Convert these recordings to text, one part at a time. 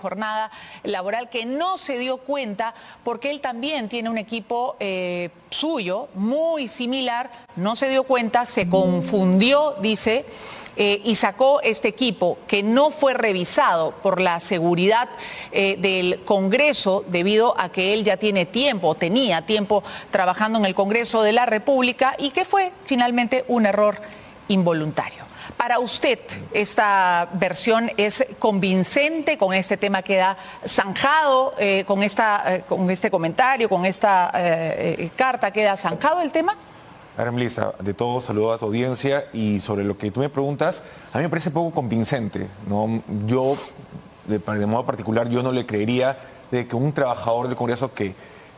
jornada laboral que no se dio cuenta porque él también tiene un equipo suyo muy similar, no se dio cuenta, se confundió, dice, y sacó este equipo que no fue revisado por la seguridad del Congreso debido a que él ya tenía tiempo trabajando en el Congreso de la República y que fue finalmente un error involuntario. Para usted, ¿esta versión es convincente? ¿Con este tema queda zanjado? ¿Con este comentario, con esta carta queda zanjado el tema? Melissa, de todo saludo a tu audiencia y sobre lo que tú me preguntas, a mí me parece poco convincente, ¿no? Yo, de modo particular, yo no le creería de que un trabajador del Congreso que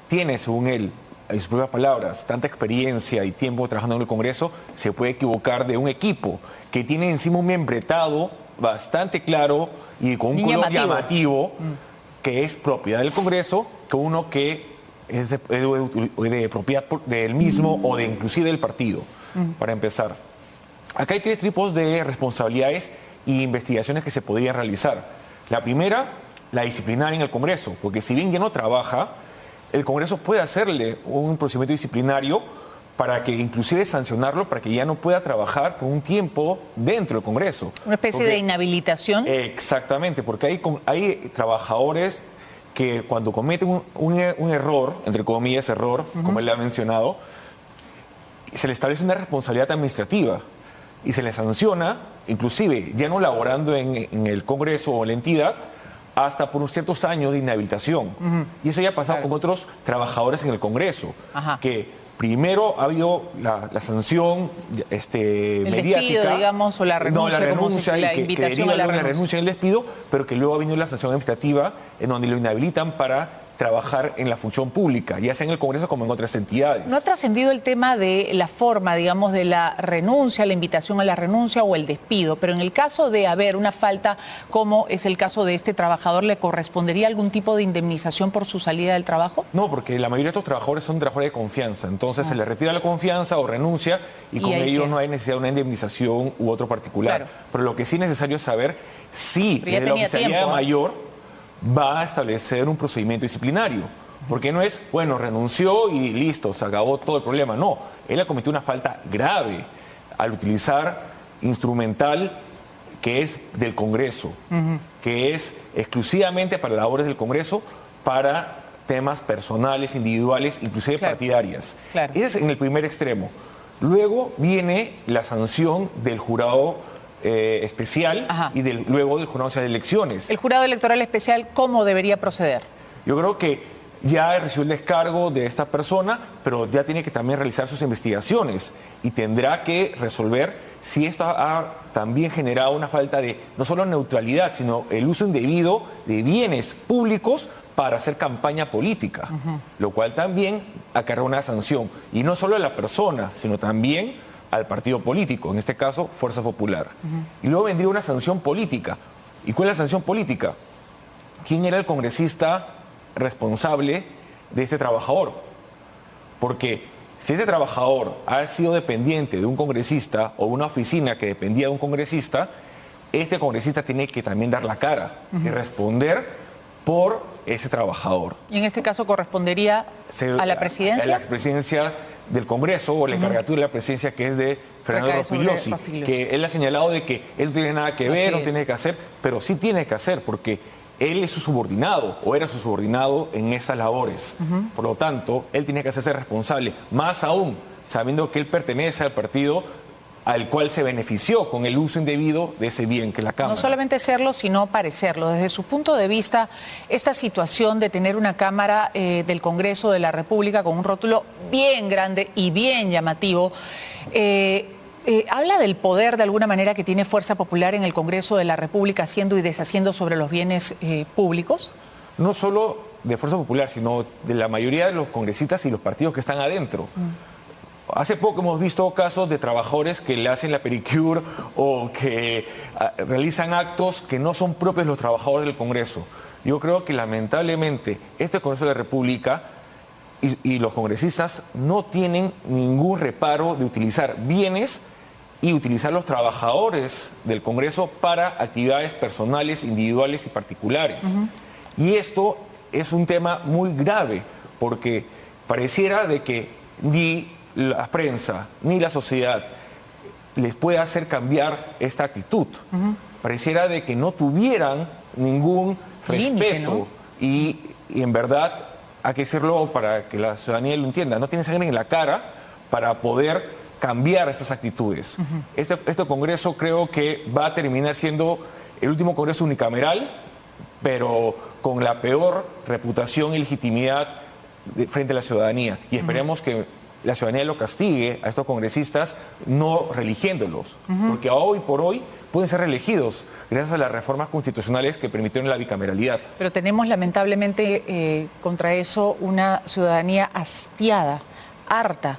tiene, según él, en sus propias palabras, tanta experiencia y tiempo trabajando en el Congreso, se puede equivocar de un equipo que tiene encima un membretado bastante claro y con un color llamativo, que es propiedad del Congreso, que uno que es de propiedad del mismo o de inclusive del partido, para empezar. Acá hay tres tipos de responsabilidades e investigaciones que se podrían realizar. La primera, la disciplinaria en el Congreso, porque si bien ya no trabaja, el Congreso puede hacerle un procedimiento disciplinario para que inclusive sancionarlo, para que ya no pueda trabajar por un tiempo dentro del Congreso. ¿Una especie de inhabilitación? Exactamente, porque hay trabajadores que cuando cometen un error, entre comillas error, como él ha mencionado, se le establece una responsabilidad administrativa y se le sanciona, inclusive ya no laborando en el Congreso o en la entidad, hasta por ciertos años de inhabilitación. Y eso ya ha pasado con otros trabajadores en el Congreso, que primero ha habido la sanción mediática, despido, digamos, o la renuncia, no, la renuncia, la y que deriva luego la renuncia y el despido, pero que luego ha venido la sanción administrativa en donde lo inhabilitan para trabajar en la función pública, ya sea en el Congreso como en otras entidades. ¿No ha trascendido el tema de la forma, digamos, de la renuncia, la invitación a la renuncia o el despido? Pero en el caso de haber una falta, como es el caso de este trabajador, ¿le correspondería algún tipo de indemnización por su salida del trabajo? No, porque la mayoría de estos trabajadores son trabajadores de confianza, entonces se les retira la confianza o renuncia y con ello no hay necesidad de una indemnización u otro particular. Claro. Pero lo que sí es necesario saber si desde la oficialidad mayor va a establecer un procedimiento disciplinario. Porque no es, bueno, renunció y listo, se acabó todo el problema. No, él ha cometido una falta grave al utilizar instrumental que es del Congreso, que es exclusivamente para labores del Congreso, para temas personales, individuales, inclusive partidarias. Claro. Ese es en el primer extremo. Luego viene la sanción del jurado especial y luego del Jurado Nacional de Elecciones. ¿El Jurado Electoral Especial cómo debería proceder? Yo creo que ya recibió el descargo de esta persona, pero ya tiene que también realizar sus investigaciones y tendrá que resolver si esto ha también generado una falta de no solo neutralidad, sino el uso indebido de bienes públicos para hacer campaña política, lo cual también acarrea una sanción. Y no solo a la persona, sino también al partido político, en este caso Fuerza Popular. Y luego vendría una sanción política. ¿Y cuál es la sanción política? ¿Quién era el congresista responsable de este trabajador? Porque si este trabajador ha sido dependiente de un congresista o una oficina que dependía de un congresista, este congresista tiene que también dar la cara y responder por ese trabajador. ¿Y en este caso correspondería a la presidencia? A la presidencia del Congreso o la encargatura de la presidencia, que es de Fernando Rospigliosi, que él ha señalado de que él no tiene nada que ver, no tiene que hacer, pero sí tiene que hacer porque él es su subordinado o era su subordinado en esas labores. Por lo tanto, él tiene que hacerse responsable, más aún sabiendo que él pertenece al partido al cual se benefició con el uso indebido de ese bien que la Cámara. No solamente serlo, sino parecerlo. Desde su punto de vista, esta situación de tener una Cámara del Congreso de la República con un rótulo bien grande y bien llamativo, ¿habla del poder de alguna manera que tiene Fuerza Popular en el Congreso de la República haciendo y deshaciendo sobre los bienes públicos? No solo de Fuerza Popular, sino de la mayoría de los congresistas y los partidos que están adentro. Hace poco hemos visto casos de trabajadores que le hacen la pedicure o que realizan actos que no son propios de los trabajadores del Congreso. Yo creo que lamentablemente este Congreso de la República y los congresistas no tienen ningún reparo de utilizar bienes y utilizar los trabajadores del Congreso para actividades personales, individuales y particulares. Y esto es un tema muy grave, porque pareciera de que ni la prensa ni la sociedad les puede hacer cambiar esta actitud. Pareciera de que no tuvieran ningún respeto. Límite, ¿no? Y en verdad, hay que decirlo para que la ciudadanía lo entienda, no tiene sangre en la cara para poder cambiar estas actitudes. Este Congreso creo que va a terminar siendo el último Congreso unicameral, pero con la peor reputación y legitimidad frente a la ciudadanía. Y esperemos que la ciudadanía lo castigue a estos congresistas no reeligiéndolos, porque hoy por hoy pueden ser reelegidos gracias a las reformas constitucionales que permitieron la bicameralidad. Pero tenemos lamentablemente contra eso una ciudadanía hastiada, harta,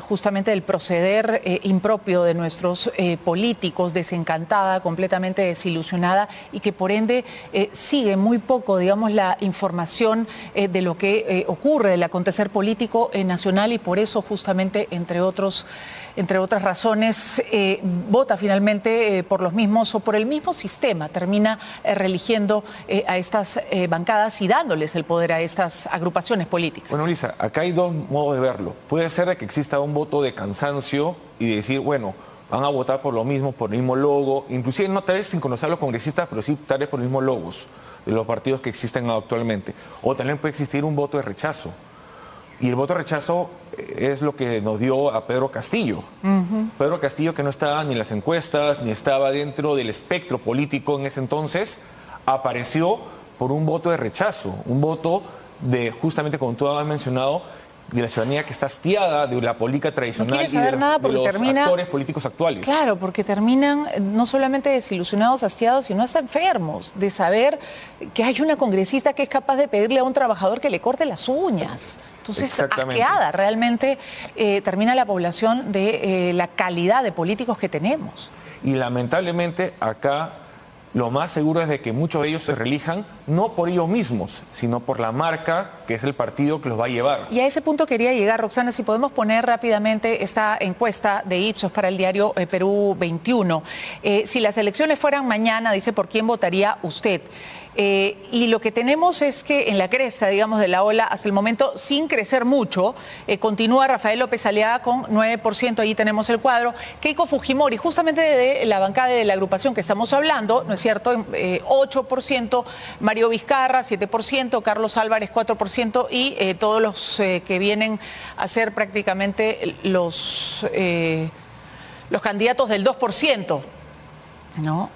justamente del proceder impropio de nuestros políticos, desencantada, completamente desilusionada, y que por ende sigue muy poco, digamos, la información de lo que ocurre, del acontecer político nacional, y por eso justamente, entre otras razones, vota finalmente por los mismos o por el mismo sistema, termina reeligiendo a estas bancadas y dándoles el poder a estas agrupaciones políticas. Bueno, Lisa, acá hay dos modos de verlo. Puede ser de que exista un voto de cansancio y de decir, bueno, van a votar por lo mismo, por el mismo logo, inclusive no tal vez sin conocer a los congresistas, pero sí tal vez por los mismos logos de los partidos que existen actualmente. O también puede existir un voto de rechazo. Y el voto de rechazo es lo que nos dio a Pedro Castillo. Pedro Castillo, que no estaba ni en las encuestas, ni estaba dentro del espectro político en ese entonces, apareció por un voto de rechazo, un voto de, justamente como tú has mencionado, de la ciudadanía que está hastiada de la política tradicional y de los actores políticos actuales. Claro, porque terminan no solamente desilusionados, hastiados, sino hasta enfermos de saber que hay una congresista que es capaz de pedirle a un trabajador que le corte las uñas. Entonces, asqueada realmente termina la población de la calidad de políticos que tenemos. Y lamentablemente acá lo más seguro es de que muchos de ellos se reelijan no por ellos mismos, sino por la marca que es el partido que los va a llevar. Y a ese punto quería llegar, Roxana, si podemos poner rápidamente esta encuesta de Ipsos para el diario Perú 21. Si las elecciones fueran mañana, dice, ¿por quién votaría usted? Y lo que tenemos es que en la cresta, digamos, de la ola, hasta el momento, sin crecer mucho, continúa Rafael López Aliaga con 9%, ahí tenemos el cuadro. Keiko Fujimori, justamente de la bancada de la agrupación que estamos hablando, ¿no es cierto?, 8%, Mario Vizcarra, 7%, Carlos Álvarez, 4%, y todos los que vienen a ser prácticamente los candidatos del 2%. ¿No?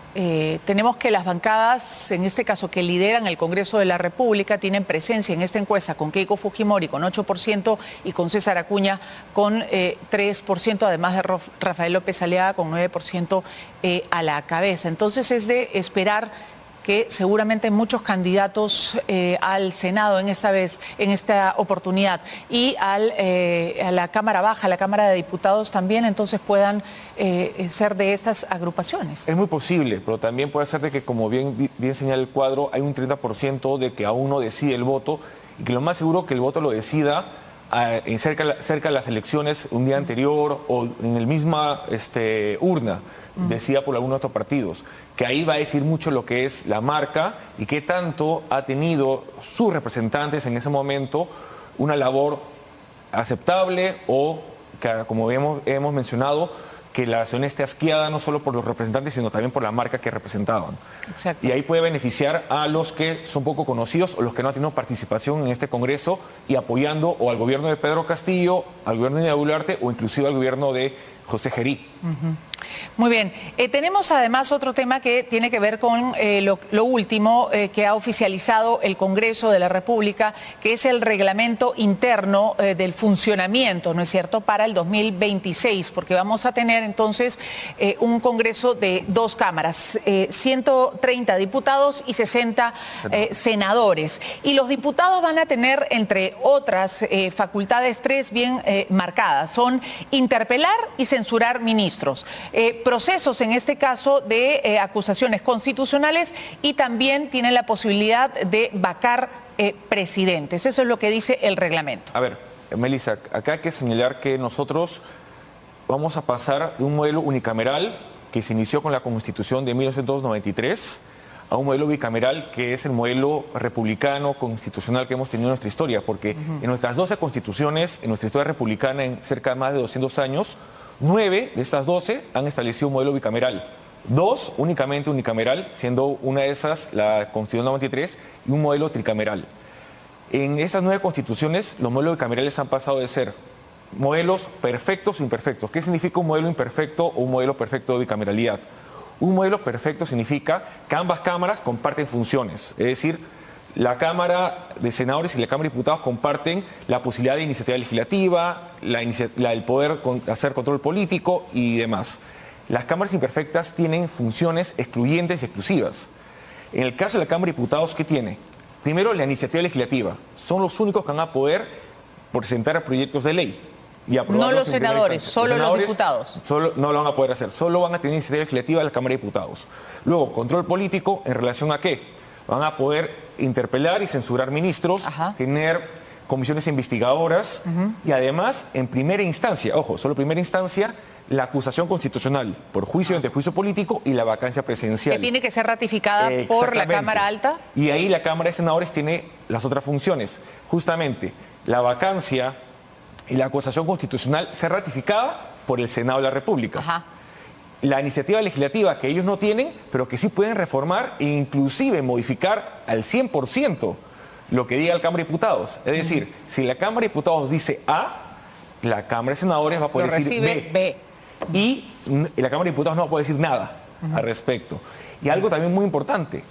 Tenemos que las bancadas, en este caso que lideran el Congreso de la República, tienen presencia en esta encuesta con Keiko Fujimori con 8% y con César Acuña con 3%, además de Rafael López Aliaga con 9% a la cabeza. Entonces es de esperar que seguramente muchos candidatos al Senado en esta oportunidad, y a la Cámara Baja, a la Cámara de Diputados también, entonces puedan ser de estas agrupaciones. Es muy posible, pero también puede ser de que, como bien señala el cuadro, hay un 30% de que aún no decide el voto, y que lo más seguro que el voto lo decida cerca de las elecciones un día anterior o en el misma urna, decida por alguno de estos partidos, que ahí va a decir mucho lo que es la marca y qué tanto ha tenido sus representantes en ese momento una labor aceptable o, que, como hemos mencionado, que la nación esté asqueada no solo por los representantes, sino también por la marca que representaban. Exacto. Y ahí puede beneficiar a los que son poco conocidos o los que no han tenido participación en este Congreso, y apoyando o al gobierno de Pedro Castillo, al gobierno de Dina Boluarte o inclusive al gobierno de José Gerí. Muy bien. Tenemos además otro tema que tiene que ver con lo último que ha oficializado el Congreso de la República, que es el reglamento interno del funcionamiento, ¿no es cierto?, para el 2026, porque vamos a tener entonces un Congreso de dos cámaras, 130 diputados y 60 senadores. Y los diputados van a tener, entre otras facultades, tres bien marcadas. Son interpelar y censurar ministros. Procesos, en este caso, de acusaciones constitucionales, y también tienen la posibilidad de vacar presidentes. Eso es lo que dice el reglamento. A ver, Melissa, acá hay que señalar que nosotros vamos a pasar de un modelo unicameral que se inició con la Constitución de 1993 a un modelo bicameral que es el modelo republicano constitucional que hemos tenido en nuestra historia, porque en nuestras 12 constituciones, en nuestra historia republicana en cerca de más de 200 años, 9 de estas 12 han establecido un modelo bicameral. 2 únicamente unicameral, siendo una de esas la Constitución 93 y un modelo tricameral. En esas 9 constituciones, los modelos bicamerales han pasado de ser modelos perfectos o imperfectos. ¿Qué significa un modelo imperfecto o un modelo perfecto de bicameralidad? Un modelo perfecto significa que ambas cámaras comparten funciones, es decir, la Cámara de Senadores y la Cámara de Diputados comparten la posibilidad de iniciativa legislativa, el poder hacer control político y demás. Las cámaras imperfectas tienen funciones excluyentes y exclusivas. En el caso de la Cámara de Diputados, ¿qué tiene? Primero, la iniciativa legislativa. Son los únicos que van a poder presentar proyectos de ley. No los senadores, solo los diputados. No lo van a poder hacer, solo van a tener iniciativa legislativa de la Cámara de Diputados. Luego, control político, ¿en relación a qué? Van a poder interpelar y censurar ministros, tener comisiones investigadoras y además, en primera instancia, ojo, solo primera instancia, la acusación constitucional por juicio ante juicio político y la vacancia presidencial. Que tiene que ser ratificada por la Cámara Alta. Y ahí la Cámara de Senadores tiene las otras funciones. Justamente, la vacancia y la acusación constitucional ser ratificada por el Senado de la República. La iniciativa legislativa que ellos no tienen, pero que sí pueden reformar e inclusive modificar al 100% lo que diga la Cámara de Diputados. Es decir, si la Cámara de Diputados dice A, la Cámara de Senadores va a poder decir B. Y la Cámara de Diputados no va a poder decir nada al respecto. Y algo también muy importante,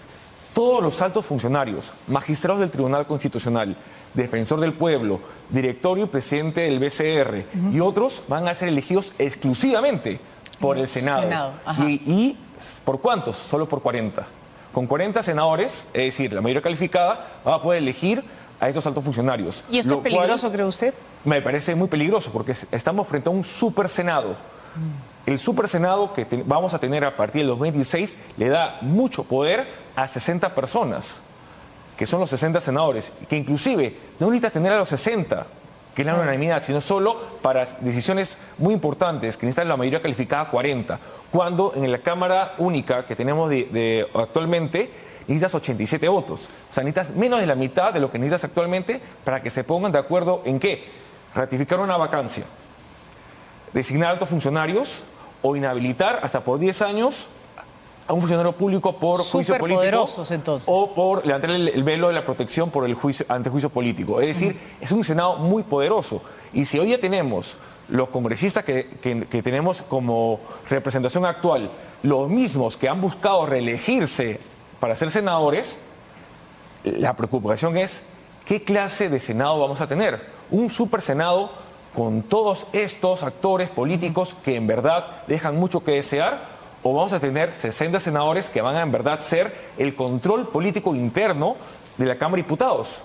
todos los altos funcionarios, magistrados del Tribunal Constitucional, defensor del pueblo, directorio y presidente del BCR y otros van a ser elegidos exclusivamente por el Senado. ¿Y por cuántos? Solo por 40. Con 40 senadores, es decir, la mayoría calificada, va a poder elegir a estos altos funcionarios. ¿Y esto es peligroso, cree usted? Me parece muy peligroso porque estamos frente a un super Senado. El super Senado que vamos a tener a partir del 2016 le da mucho poder a 60 personas, que son los 60 senadores, que inclusive no necesitas tener a los 60, que es la unanimidad, sino solo para decisiones muy importantes, que necesitan la mayoría calificada 40, cuando en la Cámara Única que tenemos actualmente necesitas 87 votos. O sea, necesitas menos de la mitad de lo que necesitas actualmente para que se pongan de acuerdo en qué. Ratificar una vacancia, designar altos funcionarios o inhabilitar hasta por 10 años a un funcionario público por juicio político o por levantar el velo de la protección por el juicio ante juicio político. Es decir, es un Senado muy poderoso. Y si hoy ya tenemos los congresistas que tenemos como representación actual, los mismos que han buscado reelegirse para ser senadores, la preocupación es ¿qué clase de Senado vamos a tener? Un super Senado con todos estos actores políticos que en verdad dejan mucho que desear, o vamos a tener 60 senadores que van a en verdad ser el control político interno de la Cámara de Diputados,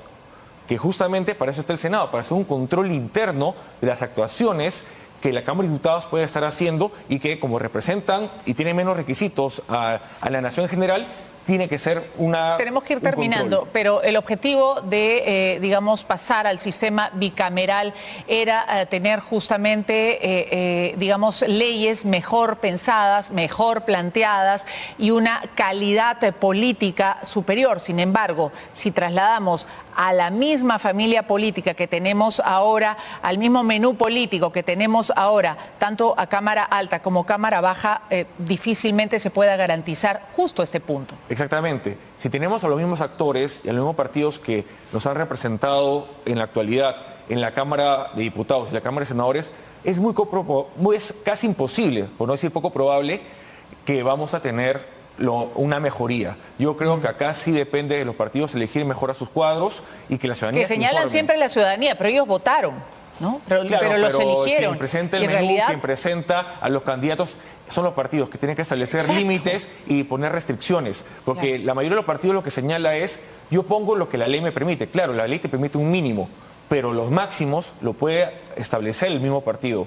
que justamente para eso está el Senado, para hacer un control interno de las actuaciones que la Cámara de Diputados puede estar haciendo y que como representan y tienen menos requisitos a la nación en general, tiene que ser Tenemos que ir terminando, pero el objetivo de, digamos, pasar al sistema bicameral era tener justamente, digamos, leyes mejor pensadas, mejor planteadas y una calidad política superior. Sin embargo, si trasladamos a la misma familia política que tenemos ahora, al mismo menú político que tenemos ahora, tanto a Cámara Alta como Cámara Baja, difícilmente se pueda garantizar justo este punto. Exactamente. Si tenemos a los mismos actores y a los mismos partidos que nos han representado en la actualidad en la Cámara de Diputados y la Cámara de Senadores, es casi imposible, por no decir poco probable, que vamos a tener una mejoría. Yo creo que acá sí depende de los partidos elegir mejor a sus cuadros y que la ciudadanía que señalan siempre la ciudadanía, pero ellos votaron, ¿no? Pero los eligieron. Quien presenta el menú, quien presenta a los candidatos son los partidos que tienen que establecer límites y poner restricciones, porque la mayoría de los partidos lo que señala es yo pongo lo que la ley me permite. Claro, la ley te permite un mínimo, pero los máximos lo puede establecer el mismo partido.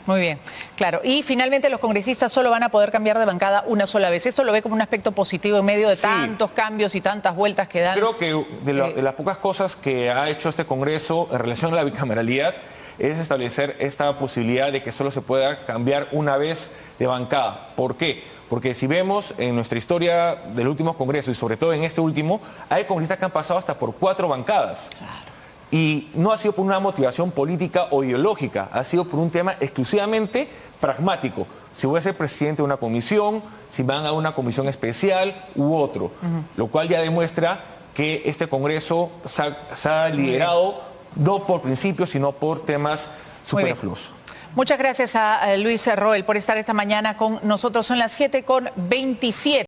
Muy bien, claro. Y finalmente los congresistas solo van a poder cambiar de bancada una sola vez. ¿Esto lo ve como un aspecto positivo en medio de tantos cambios y tantas vueltas que dan? Creo que de las pocas cosas que ha hecho este Congreso en relación a la bicameralidad es establecer esta posibilidad de que solo se pueda cambiar una vez de bancada. ¿Por qué? Porque si vemos en nuestra historia del último congreso y sobre todo en este último, hay congresistas que han pasado hasta por 4 bancadas. Claro. Y no ha sido por una motivación política o ideológica, ha sido por un tema exclusivamente pragmático. Si voy a ser presidente de una comisión, si van a una comisión especial u otro, lo cual ya demuestra que este Congreso se ha liderado no por principios, sino por temas superfluos. Muchas gracias a Luis Roel por estar esta mañana con nosotros. Son las 7:27.